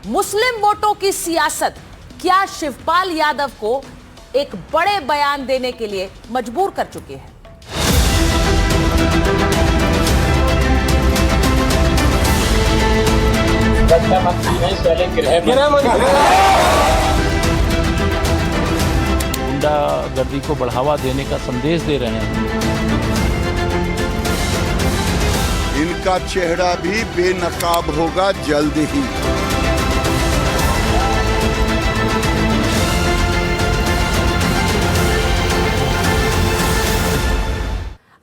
मुस्लिम वोटों की सियासत क्या शिवपाल यादव को एक बड़े बयान देने के लिए मजबूर कर चुकी है? रक्षा मंत्री नहीं, पहले गृह मंत्री। गुंडागर्दी को बढ़ावा देने का संदेश दे रहे हैं। इनका चेहरा भी बेनकाब होगा जल्द ही।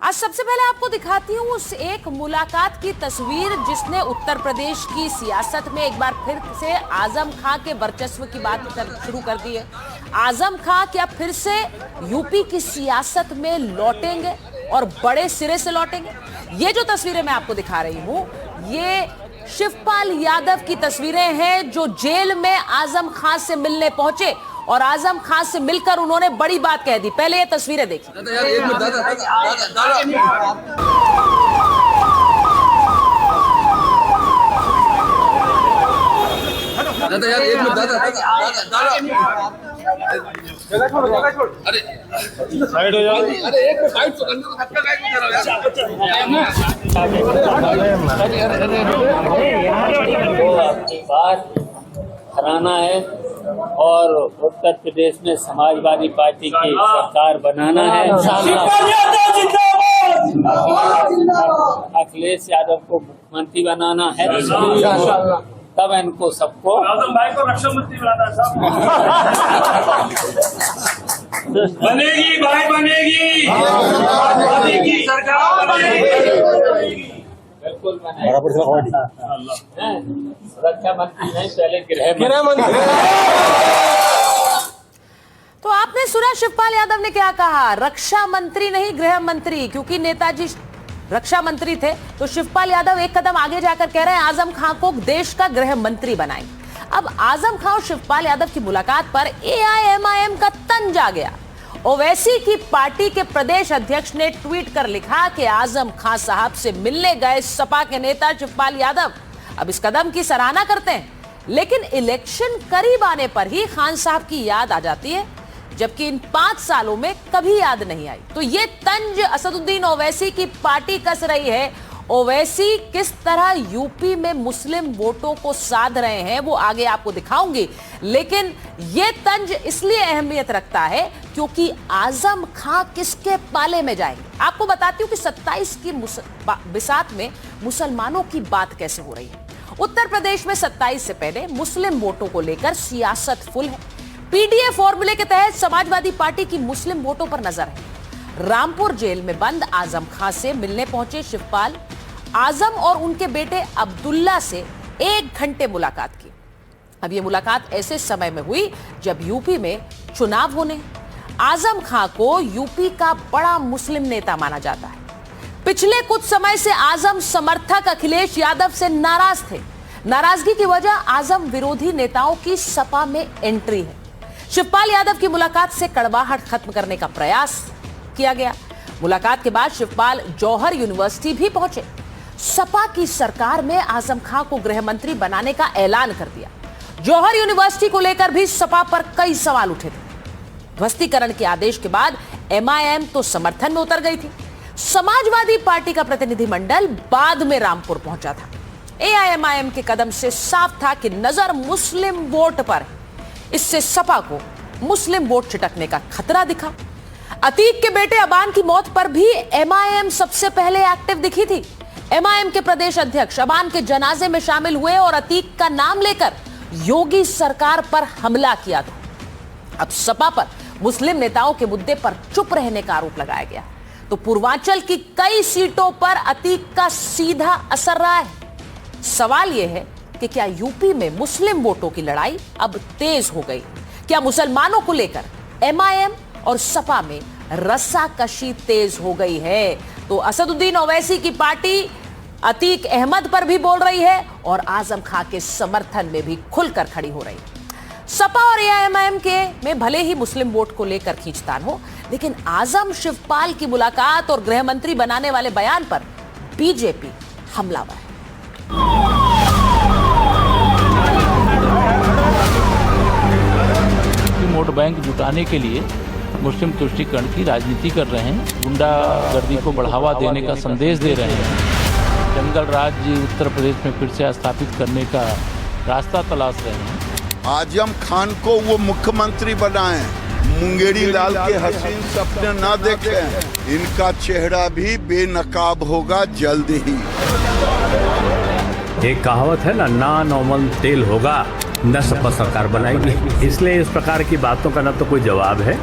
आज सबसे पहले आपको दिखाती हूं उस एक मुलाकात की तस्वीर जिसने उत्तर प्रदेश की सियासत में एक बार फिर से आजम खां के वर्चस्व की बात शुरू कर दी है। आजम खां क्या फिर से यूपी की सियासत में लौटेंगे और बड़े सिरे से लौटेंगे? ये जो तस्वीरें मैं आपको दिखा रही हूं, ये शिवपाल यादव की तस्वीरें हैं जो जेल में आजम खां से मिलने पहुंचे और आजम खां से मिलकर उन्होंने बड़ी बात कह दी। पहले ये तस्वीरें देखिए। साइड हो जाओ। हराना है और उत्तर प्रदेश में समाजवादी पार्टी की सरकार बनाना है। अखिलेश यादव को मुख्यमंत्री बनाना है। तब इनको सबको भाई को रक्षा मंत्री बनाना बनेगी, भाई बनेगी, बनेगी सरकार बनेगी। बिल्कुल रक्षा मंत्री नहीं, पहले गृह मंत्री। तो आपने सुना शिवपाल यादव ने क्या कहा? रक्षा मंत्री नहीं, गृह मंत्री। क्योंकि नेताजी रक्षा मंत्री थे तो शिवपाल यादव एक कदम आगे जाकर कह रहे हैं आजम खां को देश का गृह मंत्री बनाएंगे। अब आजम खां और शिवपाल यादव की मुलाकात पर एआईएमआईएम का तंज आ गया। ओवैसी की पार्टी के प्रदेश अध्यक्ष ने ट्वीट कर लिखा कि आजम खां साहब से मिलने गए सपा के नेता शिवपाल यादव अब इस कदम की सराहना करते हैं, लेकिन इलेक्शन करीब आने पर ही खान साहब की याद आ जाती है, जबकि इन 5 सालों में कभी याद नहीं आई। तो ये तंज असदुद्दीन ओवैसी की पार्टी कस रही है। ओवैसी किस तरह यूपी में मुस्लिम वोटों को साध रहे हैं वो आगे आपको दिखाऊंगी, लेकिन ये तंज इसलिए अहमियत रखता है क्योंकि आजम खां किसके पाले में जाएंगे। आपको बताती हूं कि 27 की बिसात में मुसलमानों की बात कैसे हो रही है। उत्तर प्रदेश में 27 से पहले मुस्लिम वोटों को लेकर सियासत फुल है। पीडीए फॉर्मूले के तहत समाजवादी पार्टी की मुस्लिम वोटों पर नजर है। रामपुर जेल में बंद आजम खां से मिलने पहुंचे शिवपाल। आजम और उनके बेटे अब्दुल्ला से 1 घंटे मुलाकात की। अब यह मुलाकात ऐसे समय में हुई जब यूपी में चुनाव होने। आजम खां को यूपी का बड़ा मुस्लिम नेता माना जाता है। पिछले कुछ समय से आजम समर्थक अखिलेश यादव से नाराज थे। नाराजगी की वजह आजम विरोधी नेताओं की सपा में एंट्री है। शिवपाल यादव की मुलाकात से कड़वाहट खत्म करने का प्रयास किया गया। मुलाकात के बाद शिवपाल जौहर यूनिवर्सिटी भी पहुंचे। सपा की सरकार में आजम खां को गृह मंत्री बनाने का ऐलान कर दिया। जौहर यूनिवर्सिटी को लेकर भी सपा पर कई सवाल उठे थे। ध्वस्तीकरण के आदेश के बाद एमआईएम तो समर्थन में उतर गई थी। समाजवादी पार्टी का प्रतिनिधिमंडल बाद में रामपुर पहुंचा था। एआईएमआईएम के कदम से साफ था कि नजर मुस्लिम वोट पर है। इससे सपा को मुस्लिम वोट छिटकने का खतरा दिखा। अतीक के बेटे अबान की मौत पर भी एमआईएम सबसे पहले एक्टिव दिखी थी। एमआईएम के प्रदेश अध्यक्ष अबान के जनाजे में शामिल हुए और अतीक का नाम लेकर योगी सरकार पर हमला किया था। अब सपा पर मुस्लिम नेताओं के मुद्दे पर चुप रहने का आरोप लगाया गया। तो पूर्वांचल की कई सीटों पर अतीक का सीधा असर रहा है। सवाल यह है कि क्या यूपी में मुस्लिम वोटों की लड़ाई अब तेज हो गई? क्या मुसलमानों को लेकर एमआईएम और सपा में रस्साकशी तेज हो गई है? तो असदुद्दीन ओवैसी की पार्टी अतीक अहमद पर भी बोल रही है और आजम खां के समर्थन में भी खुलकर खड़ी हो रही है। सपा और एआईएमआईएम के में भले ही मुस्लिम वोट को लेकर खींचतान हो, लेकिन आजम शिवपाल की मुलाकात और गृह मंत्री बनाने वाले बयान पर बीजेपी हमलावर है। बैंक जुटाने के लिए मुस्लिम तुष्टीकरण की राजनीति कर रहे हैं, गुंडागर्दी को बढ़ावा देने का संदेश दे रहे हैं, जंगल राज्य उत्तर प्रदेश में फिर से स्थापित करने का रास्ता तलाश रहे हैं। आजम खान को वो मुख्यमंत्री बनाएं, मुंगेरी लाल के हसीन सपने ना देखें। इनका चेहरा भी बेनकाब होगा जल्द ही। एक कहावत है ना नॉर्मल तेल होगा न सपा सरकार बनाएगी। इसलिए इस प्रकार की बातों का न तो कोई जवाब है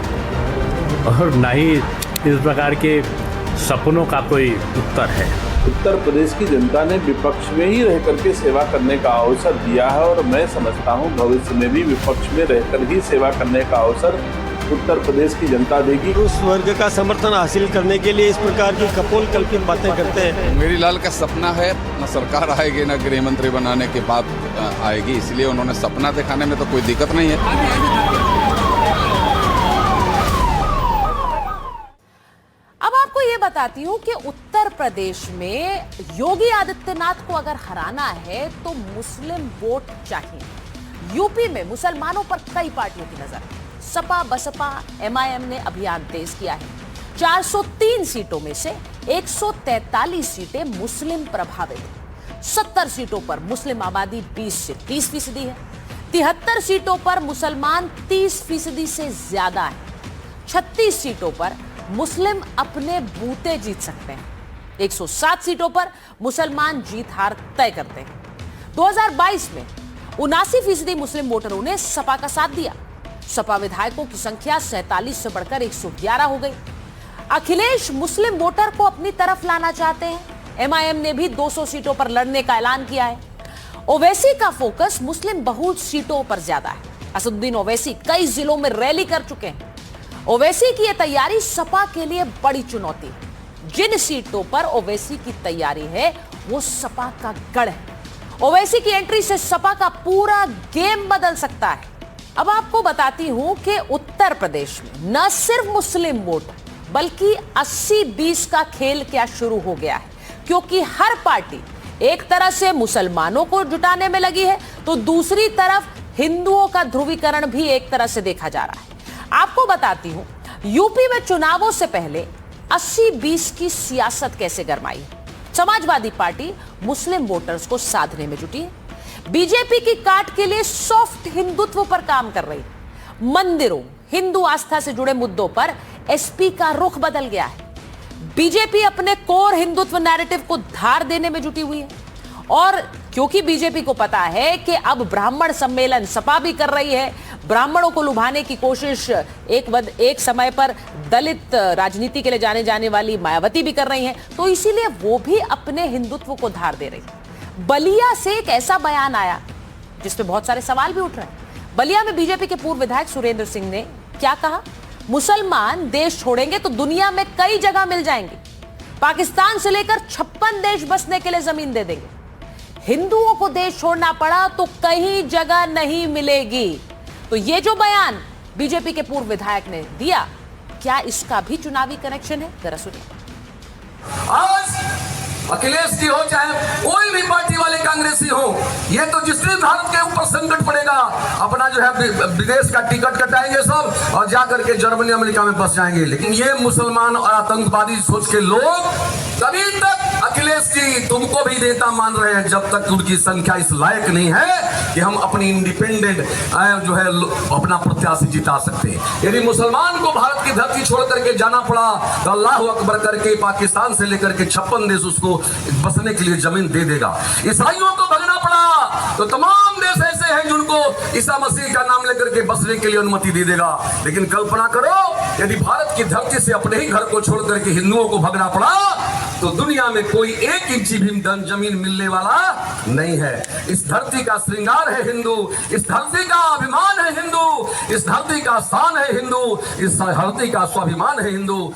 और न ही इस प्रकार के सपनों का कोई उत्तर है। उत्तर प्रदेश की जनता ने विपक्ष में ही रह करके सेवा करने का अवसर दिया है और मैं समझता हूं भविष्य में भी विपक्ष में रहकर ही सेवा करने का अवसर उत्तर प्रदेश की जनता देगी। उस वर्ग का समर्थन हासिल करने के लिए इस प्रकार की कपोल कल्पित बातें करते हैं। मुंगेरी लाल का सपना है न सरकार आएगी न गृह मंत्री बनाने के बाद आएगी, इसलिए उन्होंने सपना दिखाने में तो कोई दिक्कत नहीं है। अब आपको ये बताती हूं कि उत्तर प्रदेश में योगी आदित्यनाथ को अगर हराना है तो मुस्लिम वोट चाहिए। यूपी में मुसलमानों पर कई पार्टियों की नजर है। सपा, बसपा, MIM ने अभियान तेज किया है। 403 सीटों में से 143 सीटें मुस्लिम प्रभावित हैं। 70 सीटों पर मुस्लिम आबादी 20 से 30% है। 73 सीटों पर मुसलमान 30% से ज्यादा है। 36 सीटों पर मुस्लिम अपने बूते जीत सकते हैं। 107 सीटों पर मुसलमान जीत हार तय करते हैं। 2022 में 79% मुस्लिम वोटरों ने सपा का साथ दिया। सपा विधायकों की संख्या 47 से बढ़कर 111 हो गई। अखिलेश मुस्लिम वोटर को अपनी तरफ लाना चाहते हैं। MIM ने भी 200 सीटों पर लड़ने का ऐलान किया है। ओवैसी का फोकस मुस्लिम बहुल सीटों पर ज्यादा है। असदुद्दीन ओवैसी कई जिलों में रैली कर चुके हैं। ओवैसी की यह तैयारी सपा के लिए बड़ी चुनौती है। जिन सीटों पर ओवैसी की तैयारी है वो सपा का गढ़ है। ओवैसी की एंट्री से सपा का पूरा गेम बदल सकता है। अब आपको बताती हूं कि उत्तर प्रदेश में न सिर्फ मुस्लिम वोट बल्कि 80-20 का खेल क्या शुरू हो गया है, क्योंकि हर पार्टी एक तरह से मुसलमानों को जुटाने में लगी है तो दूसरी तरफ हिंदुओं का ध्रुवीकरण भी एक तरह से देखा जा रहा है। आपको बताती हूं यूपी में चुनावों से पहले 80-20 की सियासत कैसे गरमाई है। समाजवादी पार्टी मुस्लिम वोटर्स को साधने में जुटी है। बीजेपी की काट के लिए सॉफ्ट हिंदुत्व पर काम कर रही है। मंदिरों, हिंदू आस्था से जुड़े मुद्दों पर एसपी का रुख बदल गया है। बीजेपी अपने कोर हिंदुत्व नैरेटिव को धार देने में जुटी हुई है और क्योंकि बीजेपी को पता है कि अब ब्राह्मण सम्मेलन सपा भी कर रही है, ब्राह्मणों को लुभाने की कोशिश एक समय पर दलित राजनीति के लिए जाने जाने वाली मायावती भी कर रही हैं, तो इसीलिए वो भी अपने हिंदुत्व को धार दे रही है। बलिया से एक ऐसा बयान आया जिसपे बहुत सारे सवाल भी उठ रहे हैं। बलिया में बीजेपी के पूर्व विधायक सुरेंद्र सिंह ने क्या कहा? मुसलमान देश छोड़ेंगे तो दुनिया में कई जगह मिल जाएंगे। पाकिस्तान से लेकर 56 देश बसने के लिए जमीन दे देंगे। हिंदुओं को देश छोड़ना पड़ा तो कहीं जगह नहीं मिलेगी। तो ये जो बयान बीजेपी के पूर्व विधायक ने दिया, क्या इसका भी चुनावी कनेक्शन है? जरा सुनिए। आज अखिलेश जी हो चाहे कोई भी पार्टी वाले कांग्रेसी हो, ये तो जिस दिन भारत के ऊपर संकट पड़ेगा अपना जो है विदेश का टिकट कटाएंगे सब और जाकर के जर्मनी अमेरिका में बस जाएंगे। लेकिन ये मुसलमान और आतंकवादी सोच के लोग तभी तक अखिलेश जी तुमको भी नेता मान रहे हैं जब तक उनकी संख्या इस लायक नहीं है कि हम अपनी इंडिपेंडेंट जो है अपना प्रत्याशी जिता सकते हैं। यदि मुसलमान को भारत की धरती छोड़ करके जाना पड़ा तो अल्लाह अकबर करके पाकिस्तान से लेकर के 56 देश उसको बसने के लिए जमीन दे देगा। ईसाइयों को भगना पड़ा तो तमाम देश ऐसे हैं जिनको ईसा मसीह का नाम लेकर के बसने के लिए अनुमति दे देगा। लेकिन कल्पना करो यदि भारत की धरती से अपने ही घर को छोड़ करके हिंदुओं को भगना पड़ा तो दुनिया में कोई 1 इंची भी जमीन मिलने वाला नहीं है। इस धरती का श्रृंगार है हिंदू, इस धरती का अभिमान है हिंदू, इस धरती का शान है हिंदू, इस धरती का स्वाभिमान है हिंदू।